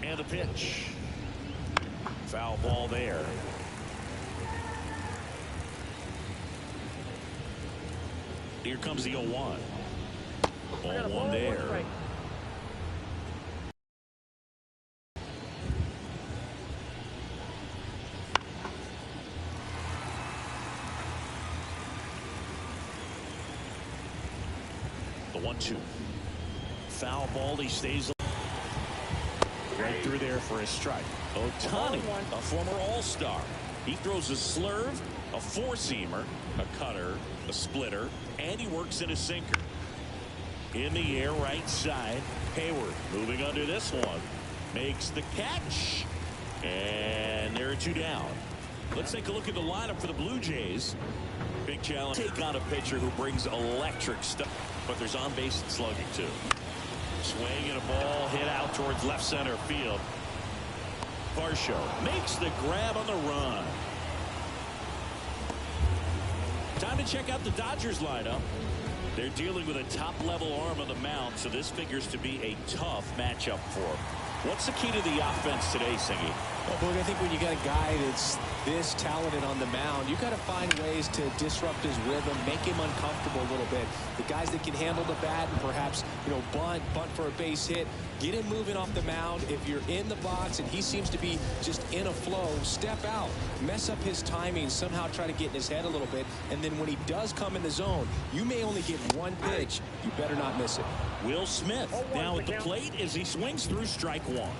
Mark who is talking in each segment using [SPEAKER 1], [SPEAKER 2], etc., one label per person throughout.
[SPEAKER 1] And the pitch. Foul ball there. Here comes the 0-1. Ball one there. The 1-2. Foul ball. He stays right through there for a strike. Ohtani, a former all-star. He throws a slurve, a four-seamer, a cutter, a splitter, and he works in a sinker. In the air, right side. Hayward moving under this one. Makes the catch. And there are two down. Let's take a look at the lineup for the Blue Jays. Big challenge. Take on a pitcher who brings electric stuff. But there's on-base and slugging, too. Swing and a ball hit out towards left center field. Varsho makes the grab on the run. Time to check out the Dodgers lineup. They're dealing with a top-level arm on the mound, so this figures to be a tough matchup for them. What's the key to the offense today, Singy?
[SPEAKER 2] Well, Boog, I think when you got a guy that's this talented on the mound, you got to find ways to disrupt his rhythm, make him uncomfortable a little bit. The guys that can handle the bat and perhaps, bunt for a base hit, get him moving off the mound. If you're in the box and he seems to be just in a flow, step out, mess up his timing, somehow try to get in his head a little bit. And then when he does come in the zone, you may only get one pitch. You better not miss it.
[SPEAKER 1] Will Smith now at the plate as he swings through strike one.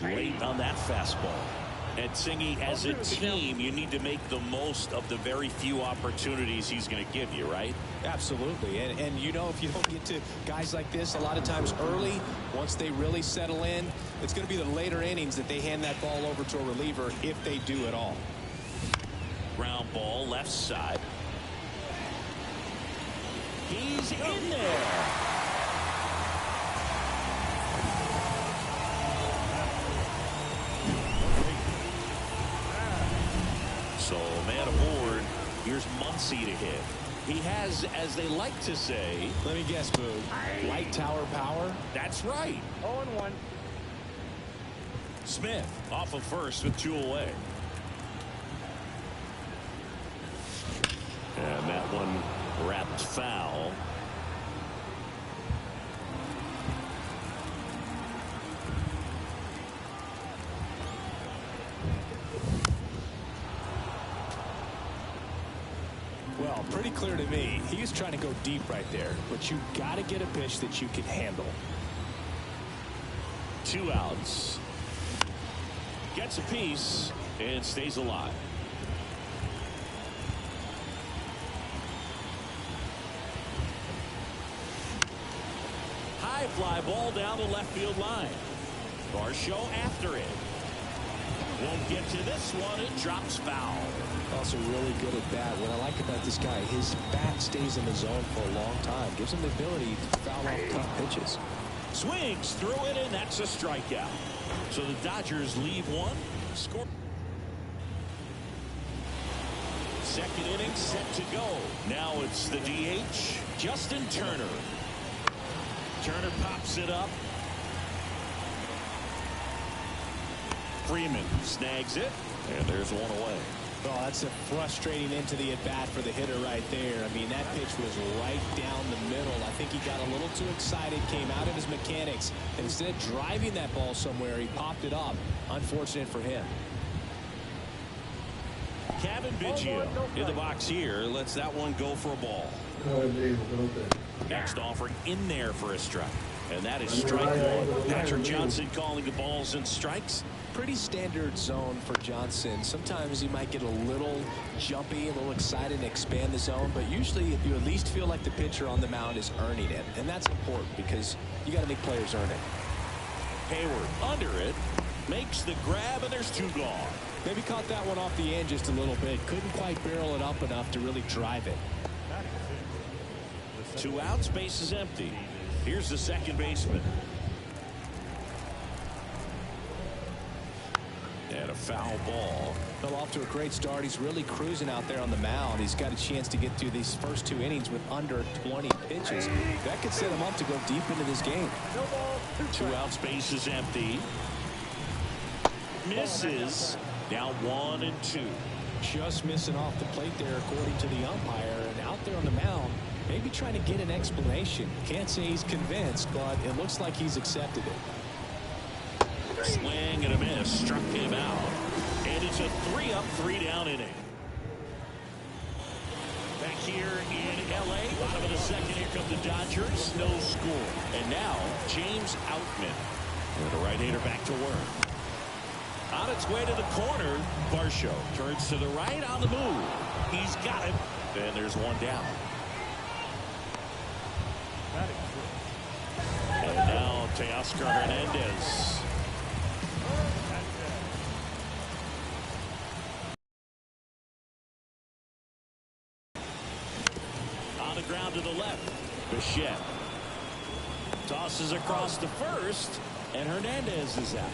[SPEAKER 1] Late on that fastball. And Singy, as a team, you need to make the most of the very few opportunities he's going to give you, right?
[SPEAKER 2] Absolutely. And if you don't get to guys like this a lot of times early, once they really settle in, it's going to be the later innings that they hand that ball over to a reliever if they do at all.
[SPEAKER 1] Ground ball left side. He's in there. So man aboard. Here's Muncy to hit. He has, as they like to say,
[SPEAKER 2] let me guess, Boog, light tower power.
[SPEAKER 1] That's right.
[SPEAKER 3] 0-1.
[SPEAKER 1] Smith off of first with two away. And that one wrapped foul.
[SPEAKER 2] Well, pretty clear to me. He was trying to go deep right there, but you got to get a pitch that you can handle.
[SPEAKER 1] 2 outs. Gets a piece and stays alive. High fly ball down the left field line. Varsho after it. Won't get to this one. It drops foul.
[SPEAKER 2] Also really good at bat. What I like about this guy, his bat stays in the zone for a long time. Gives him the ability to foul off tough pitches.
[SPEAKER 1] Swings through it, and that's a strikeout. So the Dodgers leave one. Score. Second inning set to go. Now it's the DH, Justin Turner. Turner pops it up. Freeman snags it, and there's one away.
[SPEAKER 2] Well, that's a frustrating end to the at-bat for the hitter right there. I mean, that pitch was right down the middle. I think he got a little too excited, came out of his mechanics, and instead of driving that ball somewhere, he popped it up. Unfortunate for him.
[SPEAKER 1] Kevin Biggio in the box here. Lets that one go for a ball. Next offering in there for a strike. And that is strike one. Patrick Johnson calling the balls and strikes.
[SPEAKER 2] Pretty standard zone for Johnson. Sometimes he might get a little jumpy, a little excited and expand the zone, but usually you at least feel like the pitcher on the mound is earning it, and that's important because you got to make players earn it.
[SPEAKER 1] Hayward under it, makes the grab, and there's two gone.
[SPEAKER 2] Maybe caught that one off the end just a little bit. Couldn't quite barrel it up enough to really drive it.
[SPEAKER 1] 2 outs, base is empty. Here's the second baseman. And a foul ball.
[SPEAKER 2] Fell off to a great start. He's really cruising out there on the mound. He's got a chance to get through these first 2 innings with under 20 pitches. That could set him up to go deep into this game.
[SPEAKER 1] 2 out, space is empty. Misses. Now 1-2.
[SPEAKER 2] Just missing off the plate there, according to the umpire. And out there on the mound, maybe trying to get an explanation. Can't say he's convinced, but it looks like he's accepted it.
[SPEAKER 1] Swing and a miss. Struck him out. And it's a 3-up, 3-down inning. Back here in L.A., bottom of the second, here come the Dodgers. No score. And now, James Outman. And the right-hander back to work. On its way to the corner, Varsho turns to the right on the move. He's got it. And there's one down. And now Teoscar Hernandez. On the ground to the left. Bichette tosses across to first, and Hernandez is out.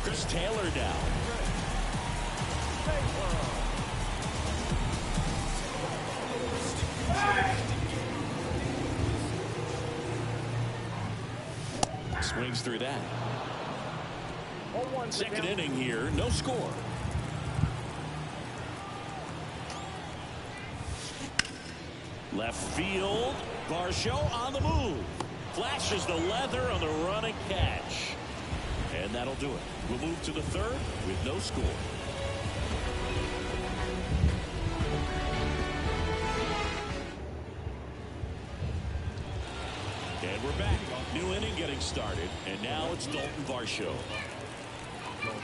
[SPEAKER 1] Chris Taylor down. Swings through that. Second inning here, no score. Left field, Varsho on the move. Flashes the leather on the running catch. And that'll do it. We'll move to the third with no score. And we're back. New inning getting started. And now it's Dalton Varsho.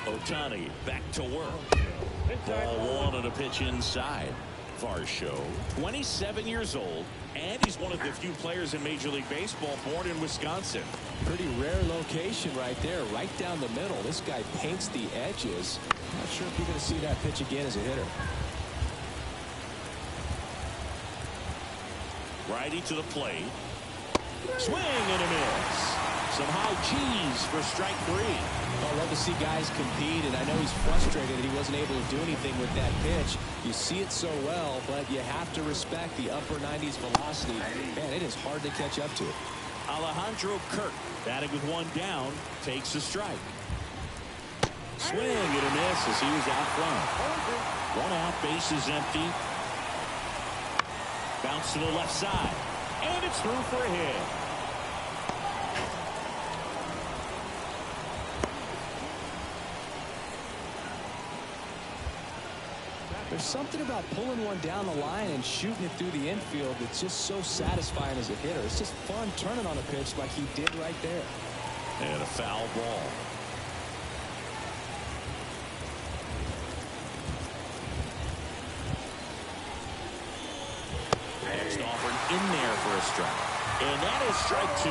[SPEAKER 1] Ohtani back to work. Ball 1 on a pitch inside. Varsho, 27 years old, and he's one of the few players in Major League Baseball born in Wisconsin.
[SPEAKER 2] Pretty rare location right there, right down the middle. This guy paints the edges. Not sure if you're going to see that pitch again as a hitter.
[SPEAKER 1] Righty to the plate. Swing and a miss. Some high cheese for strike 3.
[SPEAKER 2] I love to see guys compete, and I know he's frustrated that he wasn't able to do anything with that pitch. You see it so well, but you have to respect the upper 90s velocity. Man, it is hard to catch up to.
[SPEAKER 1] Alejandro Kirk, batting with 1 down, takes a strike. Swing and a miss as he was out front. 1 out, base is empty. Bounce to the left side, and it's through for a hit.
[SPEAKER 2] There's something about pulling one down the line and shooting it through the infield that's just so satisfying as a hitter. It's just fun turning on a pitch like he did right there.
[SPEAKER 1] And a foul ball. Next offered in there for a strike. And that is strike 2.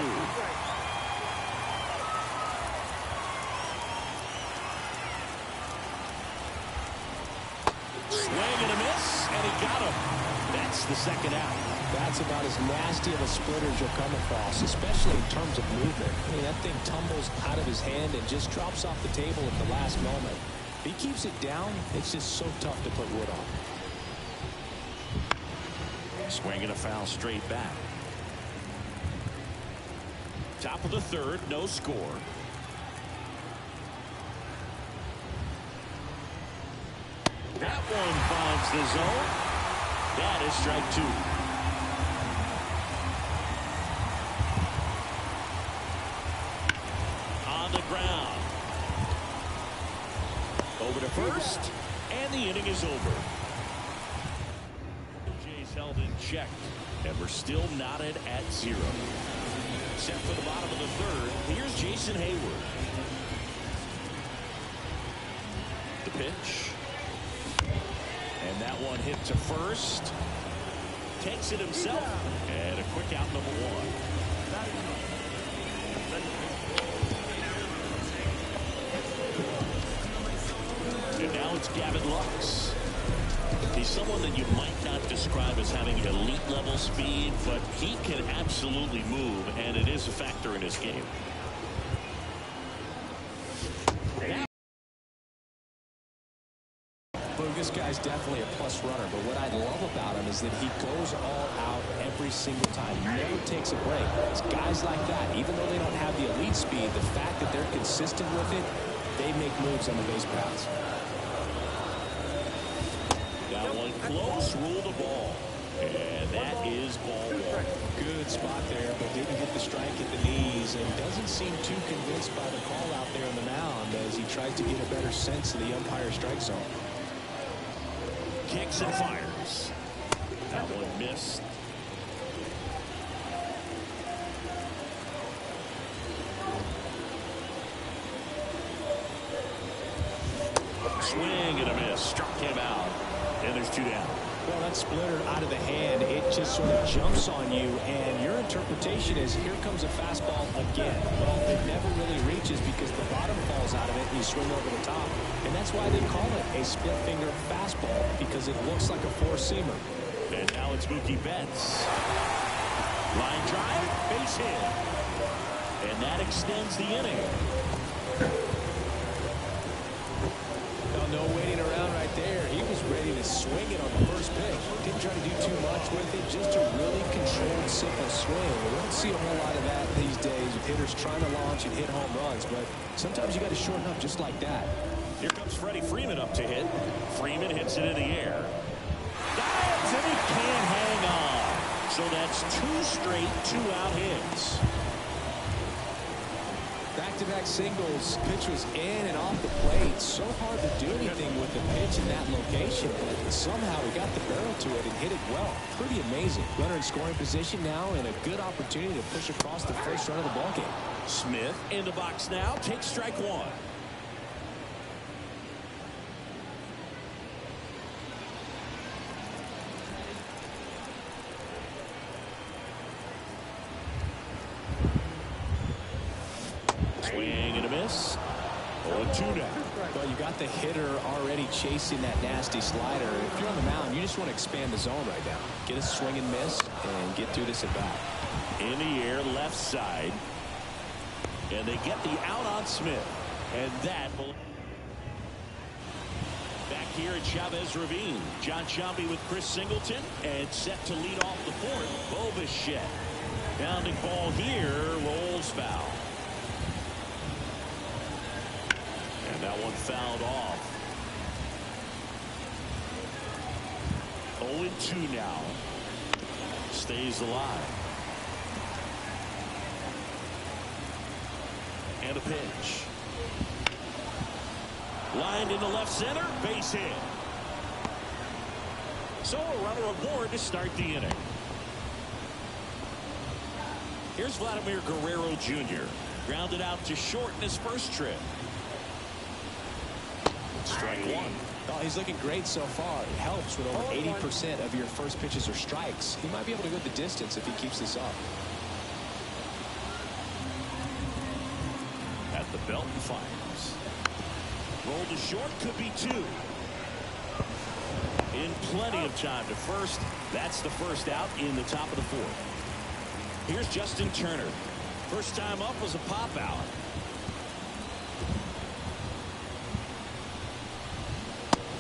[SPEAKER 1] Swing and a miss, and he got him. That's the second out.
[SPEAKER 2] That's about as nasty of a splitter as you'll come across, especially in terms of movement. I mean, that thing tumbles out of his hand and just drops off the table at the last moment. If he keeps it down, it's just so tough to put wood on.
[SPEAKER 1] Swing and a foul straight back. Top of the third, no score. That one finds the zone. That is strike 2. On the ground. Over to first, and the inning is over. Jays held in check, and we're still knotted at 0. Set for the bottom of the third. Here's Jason Hayward. The pitch. And that one hit to first. Takes it himself. And a quick out, number 1. And now it's Gavin Lux. He's someone that you might not describe as having elite level speed, but he can absolutely move, and it is a factor in his game.
[SPEAKER 2] guy's definitely a plus runner, but what I love about him is that he goes all out every single time. He never takes a break. It's guys like that, even though they don't have the elite speed, the fact that they're consistent with it, they make moves on the base paths.
[SPEAKER 1] That one close, ruled the ball. And that is ball one.
[SPEAKER 2] Good spot there, but didn't get the strike at the knees, and doesn't seem too convinced by the call out there on the mound as he tries to get a better sense of the umpire's strike zone.
[SPEAKER 1] Kicks and fires. That one missed. Swing and a miss. Struck him out. And there's two down.
[SPEAKER 2] Well, that splitter out of the hand, it just sort of jumps on you, and your interpretation is here comes a fastball again. Well, it never really reaches because the bottom falls out of it and you swing over the top. And that's why they call it a split finger fastball, because it looks like a four-seamer.
[SPEAKER 1] And now it's Mookie Betts. Line drive, base hit. And that extends the inning.
[SPEAKER 2] No waiting around right there. He was ready to swing it on the first pitch. Didn't try to do too much with it. Just a really controlled, simple swing. We don't see a whole lot of that these days with hitters trying to launch and hit home runs. But sometimes you got to shorten up just like that.
[SPEAKER 1] Here comes Freddie Freeman up to hit. Freeman hits it in the air. Dives and he can't hang on. So that's two straight two-out hits.
[SPEAKER 2] Back-to-back singles. Pitch was in and off the plate. So hard to do anything with the pitch in that location, but somehow he got the barrel to it and hit it well. Pretty amazing. Runner in scoring position now, and a good opportunity to push across the first run of the ballgame.
[SPEAKER 1] Smith in the box now. Takes strike one. Swing and a miss. 0-2 now.
[SPEAKER 2] Well, you got the hitter already chasing that nasty slider. If you're on the mound, you just want to expand the zone right now. Get a swing and miss and get through this at bat.
[SPEAKER 1] In the air, left side. And they get the out on Smith. And that will... Back here at Chavez Ravine. John Chompy with Chris Singleton. And set to lead off the fourth. Bo Bichette. Pounding ball here. Rolls foul. And that one fouled off. 0-2 now. Stays alive. And a pitch. Lined into left center. Base hit. So a runner aboard to start the inning. Here's Vladimir Guerrero Jr. Grounded out to short in his first trip. Strike one.
[SPEAKER 2] Oh, he's looking great so far. It helps with over 80% of your first pitches are strikes. He might be able to go the distance if he keeps this up.
[SPEAKER 1] At the belt and fires. Roll to short, could be two. In plenty of time to first. That's the first out in the top of the fourth. Here's Justin Turner. First time up was a pop out.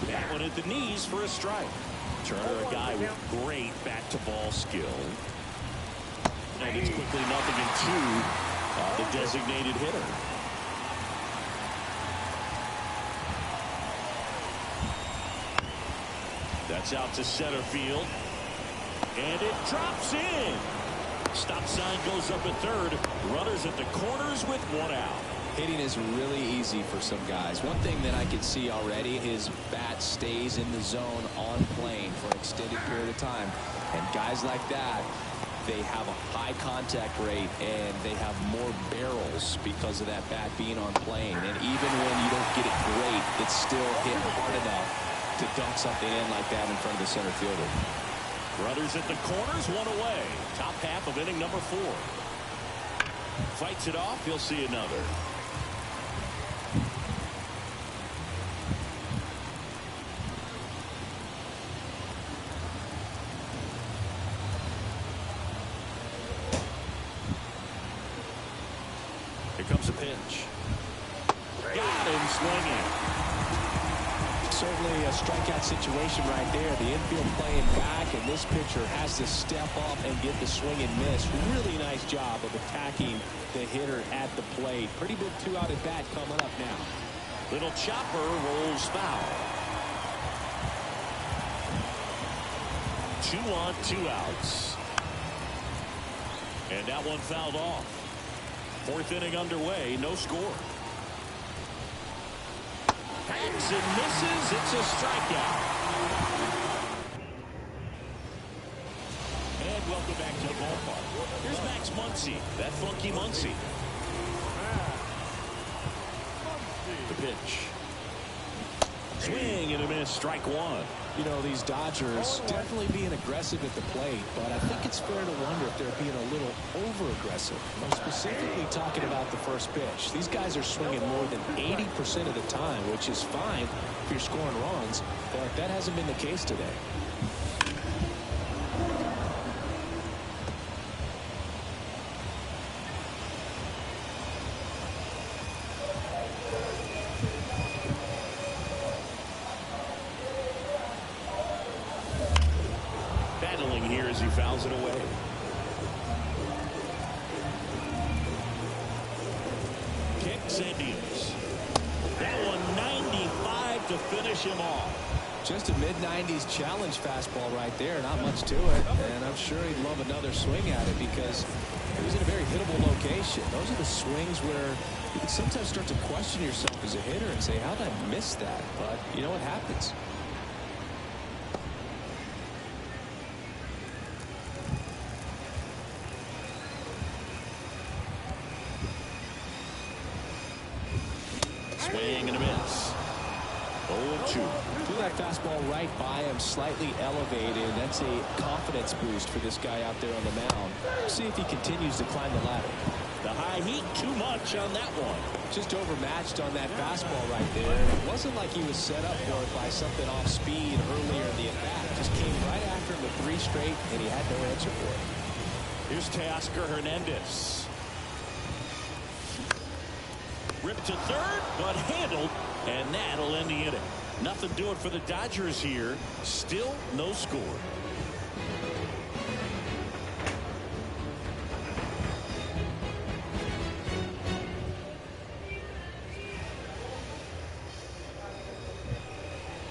[SPEAKER 1] That one at the knees for a strike. Turner, a guy with great bat-to-ball skill. And it's quickly 0-2. The designated hitter. That's out to center field. And it drops in. Stop sign goes up at third. Runners at the corners with one out.
[SPEAKER 2] Hitting is really easy for some guys. One thing that I can see already, his bat stays in the zone on plane for an extended period of time. And guys like that, they have a high contact rate and they have more barrels because of that bat being on plane. And even when you don't get it great, it's still hit hard enough to dunk something in like that in front of the center fielder.
[SPEAKER 1] Runners at the corners, one away. Top half of inning number 4. Fights it off. He'll see another. Here comes a pitch. Got him swinging.
[SPEAKER 2] So certainly a strikeout situation right there. The infield playing back, and this pitcher has to step up and get the swing and miss. Really nice job of attacking the hitter at the plate. Pretty big 2-out at bat coming up now.
[SPEAKER 1] Little chopper rolls foul. 2 on, 2 outs. And that one fouled off. 4th inning underway, no score. Hacks and misses. It's a strikeout. And welcome back to the ballpark. Here's Max Muncy, that funky Muncy. The pitch. Swing and a miss, strike 1.
[SPEAKER 2] You know, these Dodgers definitely being aggressive at the plate, but I think it's fair to wonder if they're being a little over-aggressive. I'm specifically talking about the first pitch. These guys are swinging more than 80% of the time, which is fine if you're scoring runs, but that hasn't been the case today.
[SPEAKER 1] Here as he fouls it away. Kicks and deals. That one 95 to finish him off.
[SPEAKER 2] Just a mid-90s challenge fastball right there. Not much to it. And I'm sure he'd love another swing at it because it was in a very hittable location. Those are the swings where you can sometimes start to question yourself as a hitter and say, how did I miss that? But you know what happens.
[SPEAKER 1] Swing and a miss. 0-2.
[SPEAKER 2] Threw that fastball right by him, slightly elevated. That's a confidence boost for this guy out there on the mound. See if he continues to climb the ladder.
[SPEAKER 1] The high heat, too much on that one.
[SPEAKER 2] Just overmatched on that fastball right there. It wasn't like he was set up for it by something off speed earlier in the at-bat. Just came right after him with 3 straight, and he had no answer for it.
[SPEAKER 1] Here's Teoscar Hernandez. Ripped to third, but handled, and that'll end the inning. Nothing doing for the Dodgers here. Still no score.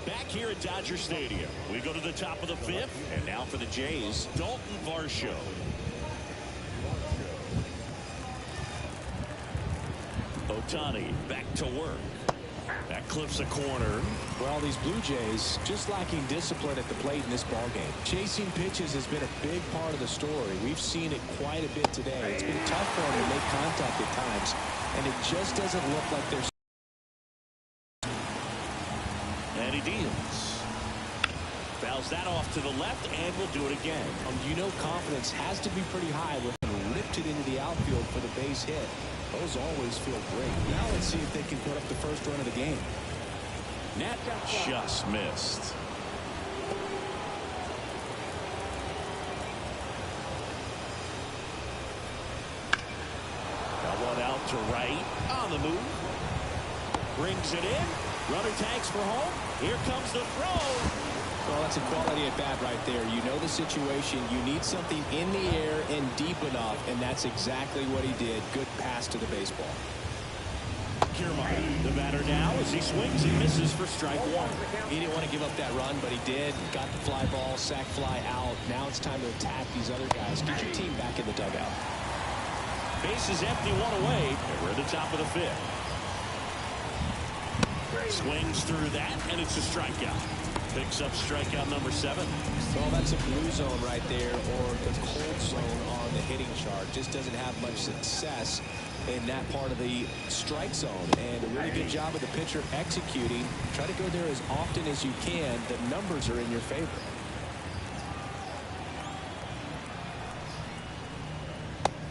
[SPEAKER 1] Back here at Dodger Stadium, we go to the top of the 5th, and now for the Jays, Dalton Varsho. Ohtani back to work. That clips a corner.
[SPEAKER 2] Well, these Blue Jays just lacking discipline at the plate in this ballgame. Chasing pitches has been a big part of the story. We've seen it quite a bit today. It's been tough for them to make contact at times, and it just doesn't look like they're.
[SPEAKER 1] And he deals. Fouls that off to the left, and will do it again.
[SPEAKER 2] You know, confidence has to be pretty high when he ripped it into the outfield for the base hit. Those always feel great. Now let's see if they can put up the first run of the game.
[SPEAKER 1] Net just missed. Got one out to right. On the move. Brings it in. Runner tags for home. Here comes the throw.
[SPEAKER 2] Well, that's a quality at bat right there. You know the situation. You need something in the air and deep enough, and that's exactly what he did. Good pass to the baseball.
[SPEAKER 1] Kiermaier, the batter now as he swings and misses for strike 1.
[SPEAKER 2] He didn't want to give up that run, but he did. Got the fly ball, sac fly out. Now it's time to attack these other guys. Get your team back in the dugout.
[SPEAKER 1] Base is empty, 1 away, and we're at the top of the 5th. Swings through that, and it's a strikeout. Picks up strikeout number 7.
[SPEAKER 2] Well, that's a blue zone right there, or the cold zone on the hitting chart. Just doesn't have much success in that part of the strike zone. And a really good job of the pitcher executing. Try to go there as often as you can. The numbers are in your favor.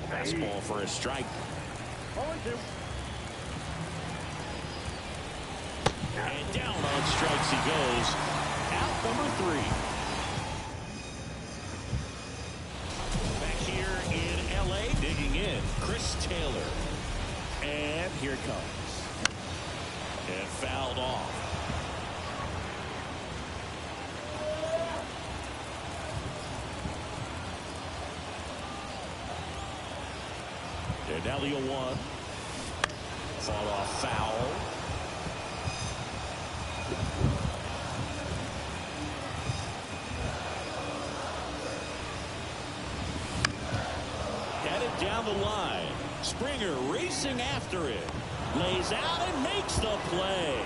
[SPEAKER 1] Fastball for a strike.
[SPEAKER 3] 0-2.
[SPEAKER 1] And down on strikes he goes. Out number 3. Back here in L.A., digging in, Chris Taylor. And here it comes. And fouled off. And now the 0-1. Fought off foul. Headed down the line. Springer racing after it. Lays out and makes the play.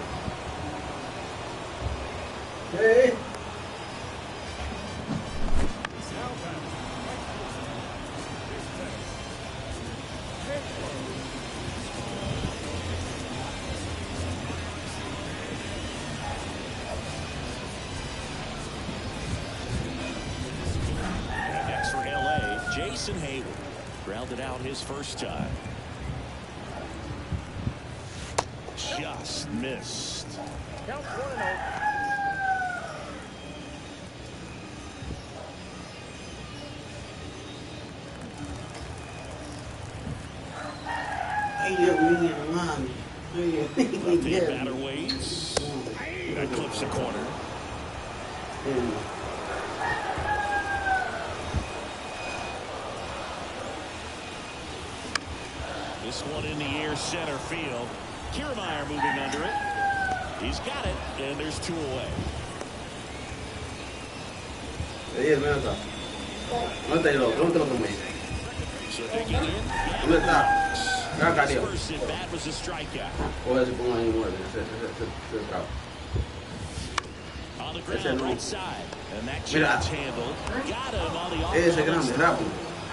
[SPEAKER 3] Hey.
[SPEAKER 1] And next for LA, Jason Hayward. Grounded out his first time. Just missed.
[SPEAKER 4] Count 1-0.
[SPEAKER 1] Left-hand batter waits. That clips the corner. This one in the air, center field. Kiermaier moving under it. He's got it, and there's 2 away. So digging in. His first at bat was a strikeout. On the ground, right side. And that chance handled. Got him on the offense.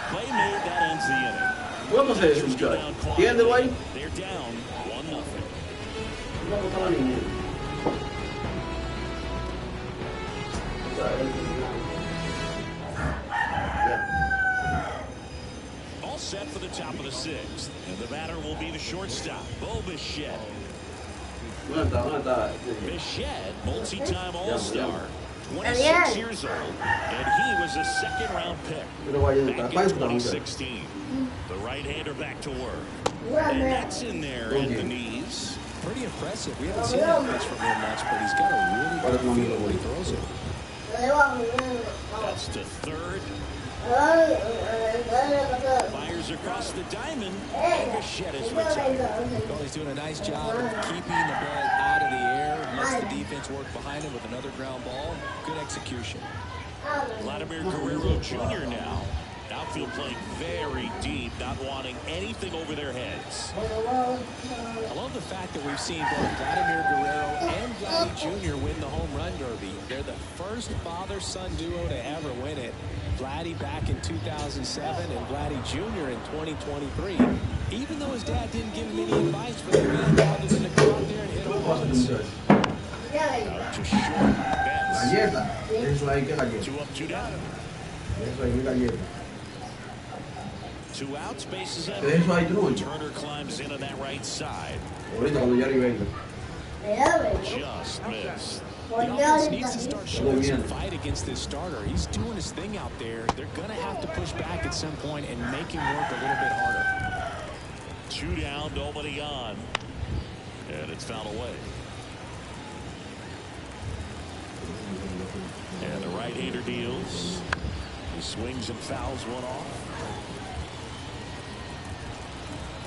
[SPEAKER 1] Play made, that ends the inning.
[SPEAKER 3] ¿Cómo se escucha? ¿Entiendes, güey?
[SPEAKER 1] They're down 1-0. All set for the top of the 6th. And the batter will be the shortstop, Bo Bichette. Bichette, multi-time All-Star. 26 years old, and he was a second-round pick back in 2016. The right-hander back to work. And that's in there at the knees.
[SPEAKER 2] Pretty impressive. We haven't seen that much from him much, but he's got a really good feel when he throws it.
[SPEAKER 1] That's to third. Fires across the diamond, and Bichette is retired.
[SPEAKER 2] Well, he's doing a nice job of keeping the ball out of the air. Lets the defense work behind him with another ground ball. Good execution.
[SPEAKER 1] Vladimir Guerrero Jr. now. Outfield playing very deep, not wanting anything over their heads.
[SPEAKER 2] I love the fact that we've seen both Vladimir Guerrero and Vladdy Jr. win the home run derby. They're the first father-son duo to ever win it. Vladdy back in 2007 and Vladdy Jr. in 2023. Even though his dad didn't give him any advice for the man other than to go out there and hit home runs.
[SPEAKER 1] Out to short. Betts. 2 up, 2 down. 2 outs, bases empty. Turner climbs in on that right side. Just missed.
[SPEAKER 2] The offense needs to start showing some fight against this starter. He's doing his thing out there. They're going to have to push back at some point and make him work a little bit harder.
[SPEAKER 1] 2 down, nobody on. And it's fouled away. And the right-hander deals. He swings and fouls one off.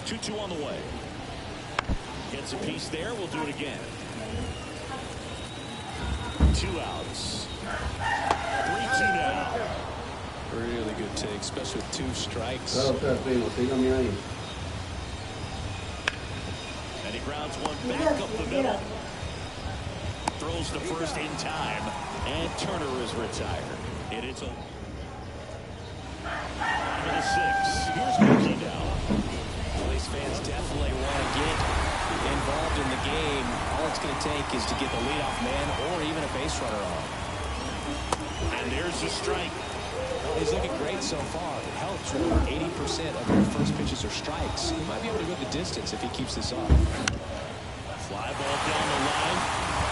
[SPEAKER 1] 2-2 on the way. Gets a piece there. We'll do it again. 2 outs. 3-2 now.
[SPEAKER 2] Really good take, especially with 2 strikes.
[SPEAKER 1] And he grounds one back up the middle. Throws to first in time. And Turner is retired. And it's a 5-6. Here's Mookie now.
[SPEAKER 2] Phillies fans definitely want to get involved in the game. All it's going to take is to get the leadoff man or even a base runner on.
[SPEAKER 1] And there's the strike.
[SPEAKER 2] Well, he's looking great so far. It helps when 80% of your first pitches are strikes. He might be able to go the distance if he keeps this up.
[SPEAKER 1] Fly ball down the line.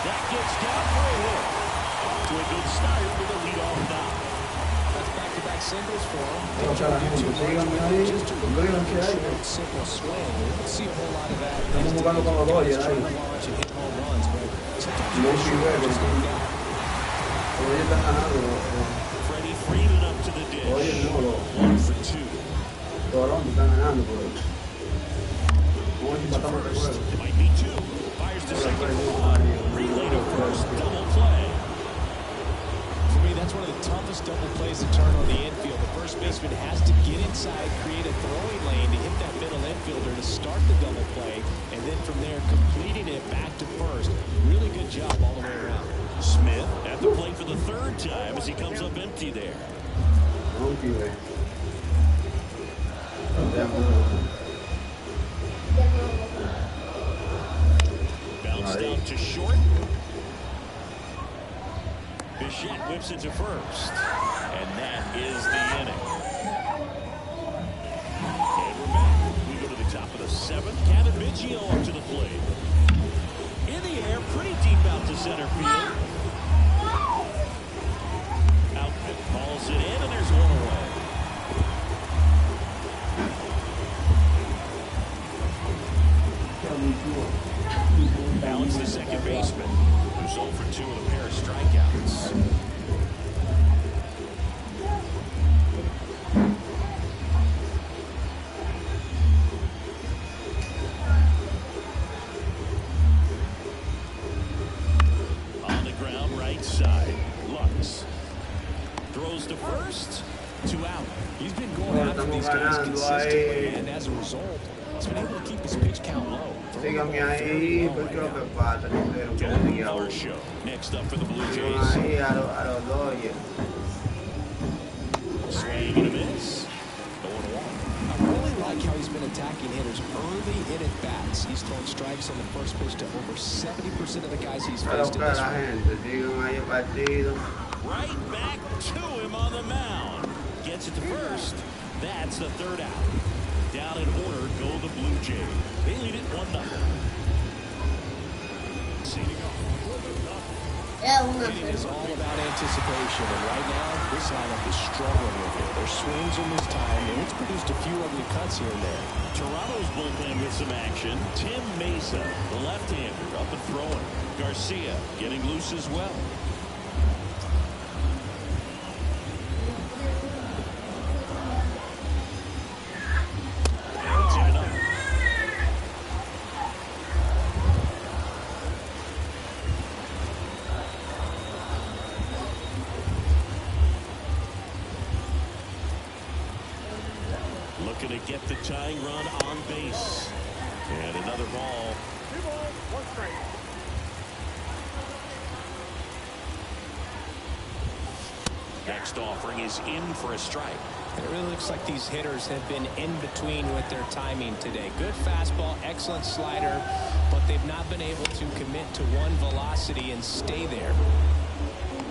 [SPEAKER 1] That gets down for a hit. Off to a good start with a leadoff knock.
[SPEAKER 2] That's back-to-back singles for him. Just a short, simple swing. We don't see a whole lot of that. He's trying to launch and hit home runs, but sometimes you just go down.
[SPEAKER 1] Freddie Freeman up to the dish. 1 for 2.
[SPEAKER 3] ¿Cómo si matamos el juego?
[SPEAKER 1] It might be two. Fires to second for one. Relay to first. Double play.
[SPEAKER 2] For me, that's one of the toughest double plays to turn on the infield. The first baseman has to get inside, create a throwing lane to hit that middle infielder to start the double play, and then from there, completing it back to first. Really good job all the way around.
[SPEAKER 1] Smith at the plate for the third time as he comes up empty there.
[SPEAKER 3] Monkey, güey.
[SPEAKER 1] Bounced out to short. Bichette whips it to first. And that is the inning. And we're back. We go to the top of the seventh. Kevin Biggio up to the plate. In the air, pretty deep out to center field. Outfit calls it in, and there's one away. Balance the second baseman, who's 0 for 2 with a pair of strikeouts. On the ground, right side. Lux throws to first. 2 out.
[SPEAKER 2] He's been going after these guys consistently, and as a result, he's been able to keep his pitch count low.
[SPEAKER 3] Síganme ahí, pues creo que pasa.
[SPEAKER 1] Our show. Next up for the Blue Jays.
[SPEAKER 3] Ahí a los Dodgers.
[SPEAKER 1] Swing and a miss. 0-1.
[SPEAKER 2] I really like how he's been attacking hitters early in at bats. He's thrown strikes on the first pitch to over 70% of the guys he's faced in this
[SPEAKER 3] la
[SPEAKER 2] one.
[SPEAKER 3] gente, sigan ahí el partido.
[SPEAKER 1] Right back to him on the mound. Gets it to first. That's the third out. Down in order go the Blue Jays. They lead it 1-0.
[SPEAKER 2] It is all about anticipation, and right now, this lineup is struggling with it. Their swings are mistimed, and it's produced a few ugly cuts here and there.
[SPEAKER 1] Toronto's bullpen with some action. Tim Mesa, the left-hander, up and throwing. Garcia getting loose as well. And 2-0. Looking to get the tying run on base. And another ball.
[SPEAKER 4] 2 balls, 1 strike.
[SPEAKER 1] Next offering is in for a strike.
[SPEAKER 2] And it really looks like these hitters have been in between with their timing today. Good fastball, excellent slider, but they've not been able to commit to one velocity and stay there.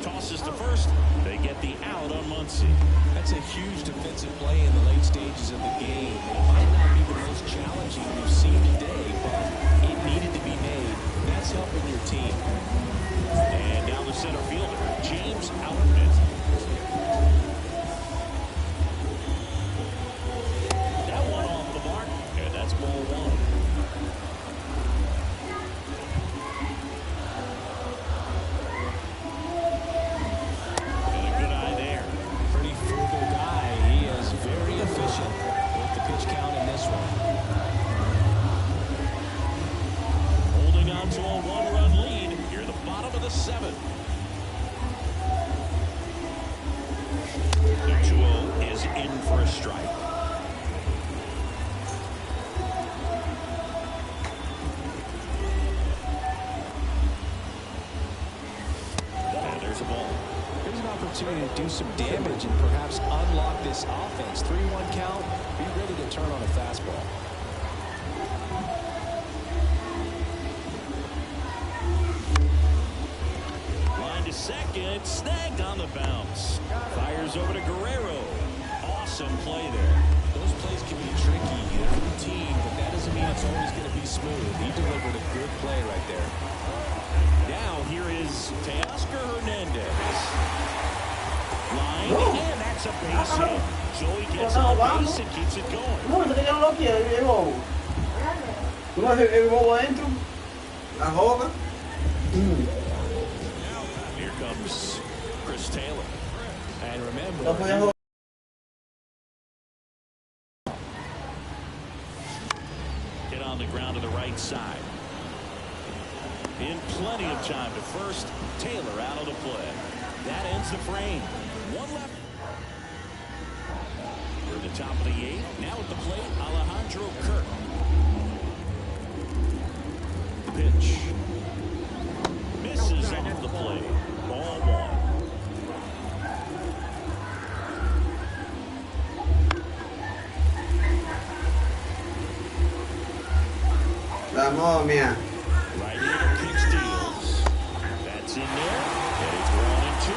[SPEAKER 1] Tosses to first. They get the out on Muncy.
[SPEAKER 2] That's a huge defensive play in the late stages of the game. It might not be the most challenging we've seen today, but it needed to be made. That's helping your team.
[SPEAKER 1] And down the center fielder, James Outfit. That one off the mark, and that's ball 1. To a 1-run lead here at the bottom of the 7th. The 2-0 is in for a strike. And there's a ball.
[SPEAKER 2] Here's an opportunity to do some damage and perhaps unlock this offense. 3-1 count. Be ready to turn on a fastball.
[SPEAKER 1] Second, snagged on the bounce. Fires over to Guerrero. Awesome play there.
[SPEAKER 2] Those plays can be tricky and routine, but that doesn't mean it's always going to be smooth. He delivered a good play right there.
[SPEAKER 1] Now here is Teoscar Hernandez. Line, and that's a base hit. Joey gets on base and keeps it going.
[SPEAKER 3] No, que ya no lo quiere, el bobo. ¿Tú no haces el bobo adentro? La joga.
[SPEAKER 1] Here comes Chris Taylor.
[SPEAKER 2] And remember,
[SPEAKER 1] Get on the ground. right side. In plenty of time to first. Taylor out of the play. That ends the frame. One left. We're at the top of the 8th. Now at the plate, Alejandro Kirk. Pitch. Misses off the plate. Ball 1.
[SPEAKER 3] La momia.
[SPEAKER 1] Right into kick steals. That's in there. And it's 1-2.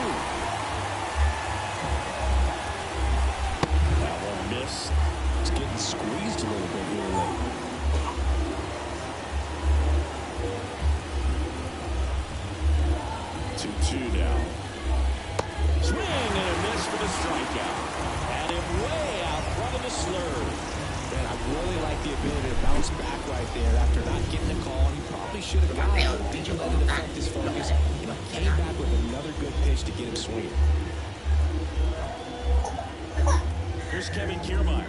[SPEAKER 1] That one missed.
[SPEAKER 2] It's getting squeezed a little bit here lately.
[SPEAKER 1] 2-2 now. Swing and a miss for the strikeout. Had him way out front of the slurve.
[SPEAKER 2] Man, I really like the ability to bounce back right there after not getting the call. He probably should have got it. Didn't let it affect his focus. And he came back with another good pitch to get him swinging.
[SPEAKER 1] Here's Kevin Kiermaier.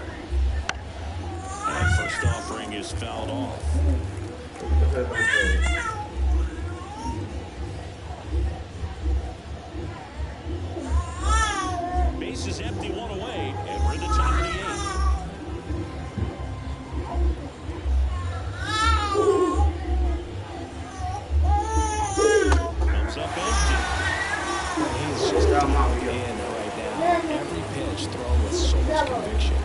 [SPEAKER 1] And first offering is fouled off. Base is empty, 1 away, and we're in the top of the 8th. Comes up empty.
[SPEAKER 2] And he is just in right now. Every pitch thrown with so much conviction.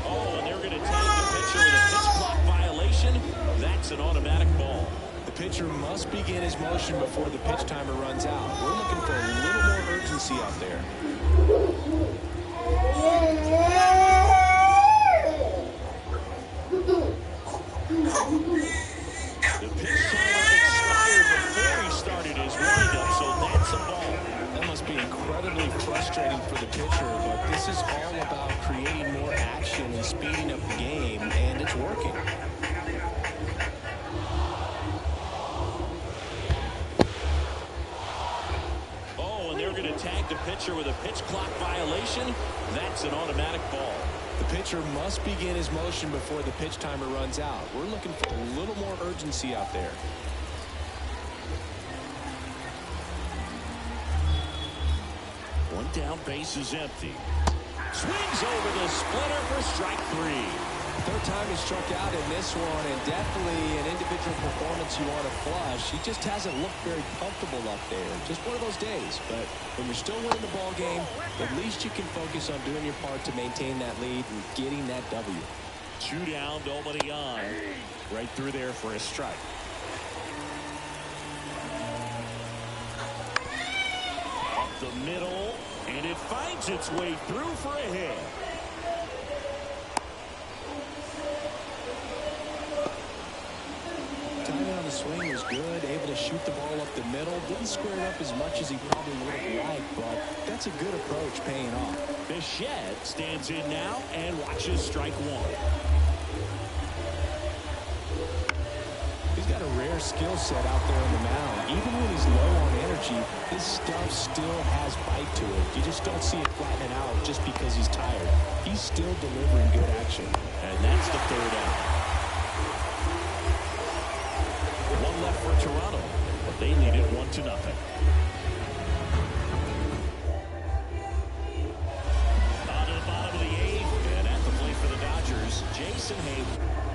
[SPEAKER 1] Oh, and they're going to take the pitcher with a pitch clock violation. That's an automatic ball.
[SPEAKER 2] The pitcher must begin his motion before the pitch timer runs out. We're looking for a little more urgency out there.
[SPEAKER 1] The pitch timer expired before he started his windup, so that's a ball.
[SPEAKER 2] That must be incredibly frustrating for the pitcher, but this is all about creating more action and speeding up the game, and it's working.
[SPEAKER 1] Oh, and they're going to tag the pitcher with a pitch clock violation. That's an automatic ball.
[SPEAKER 2] The pitcher must begin his motion before the pitch timer runs out. We're looking for a little more urgency out there.
[SPEAKER 1] One down, base is empty. Swings over the splitter for strike 3.
[SPEAKER 2] Third time he struck out in this one, and definitely an individual performance you want to flush. He just hasn't looked very comfortable up there. Just one of those days. But when you're still winning the ball game, at least you can focus on doing your part to maintain that lead and getting that W.
[SPEAKER 1] 2 down, nobody on. Right through there for a strike. Up the middle, and it finds its way through for a hit.
[SPEAKER 2] Timing on the swing was good, able to shoot the ball up the middle. Didn't square it up as much as he probably would have liked, but that's a good approach paying off.
[SPEAKER 1] Bichette stands in now and watches strike 1.
[SPEAKER 2] He's got a rare skill set out there on the mound. Even when he's low on energy, his stuff still has bite to it. You just don't see it flattening out just because he's tired. He's still delivering good action.
[SPEAKER 1] And that's the 3rd out. One left for Toronto, but they lead it 1-0. On to the bottom of the 8th, and at the plate for the Dodgers, Jason Hayward.